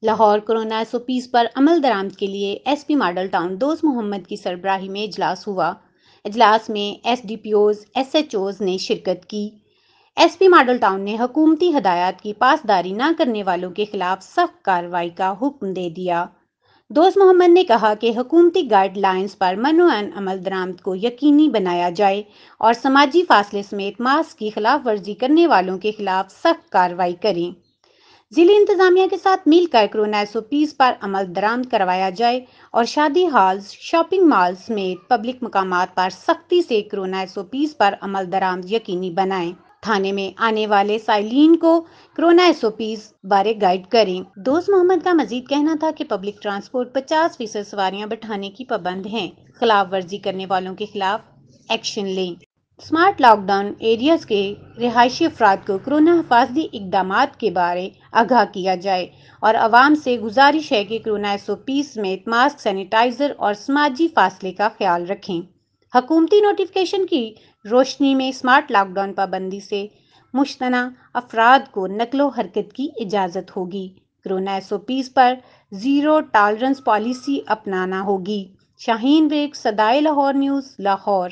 Lahore corona SOPs پر عمل درآمد کے لیے ایس پی ماڈل ٹاؤن دوست محمد کی سربراہی میں اجلاس ہوا۔ اجلاس میں SDPOs SHOs نے شرکت کی۔ ایس پی ماڈل ٹاؤن نے حکومتی ہدایات کی پاسداری نہ کرنے والوں کے خلاف سخت کارروائی کا حکم دے دیا۔ دوست محمد نے کہا کہ حکومتی گائیڈ لائنز پر منوعاً عمل درآمد کو یقینی بنایا جائے اور سماجی فاصلے سمیت ماسک کی خلاف ورزی کرنے والوں کے خلاف سخت کارروائی کریں۔ ضلعی انتظامیہ کے ساتھ مل کر کورونا SOPs پر عمل درآمد کروایا جائے اور شادی ہالز، شاپنگ مالز سمیت پبلک مقامات پر سختی سے کورونا SOPs پر عمل درآمد یقینی بنائیں۔ تھانے میں آنے والے سائلین کو کورونا SOPs بارے گائیڈ کریں۔ دوست محمد کا مزید کہنا تھا کہ پبلک ٹرانسپورٹ 50% سواریاں بٹھانے کی پابند ہیں۔ خلاف ورزی کرنے والوں کے خلاف ایکشن لیں۔ اسمارٹ لاک ڈاؤن ایریاز کے رہائشی افراد کو کورونا حفاظتی اقدامات کے بارے آگاہ کیا جائے اور عوام سے گزارش ہے کہ کورونا SOPs سمیت ماسک، سینیٹائزر اور سماجی فاصلے کا خیال رکھیں۔ حکومتی نوٹیفکیشن کی روشنی میں اسمارٹ لاک ڈاؤن پابندی سے مشتنع افراد کو نقل و حرکت کی اجازت ہوگی۔ کورونا SOPs پر زیرو ٹالرنس پالیسی اپنانا ہوگی۔ شاہین بیگ، صدائے لاہور نیوز، لاہور۔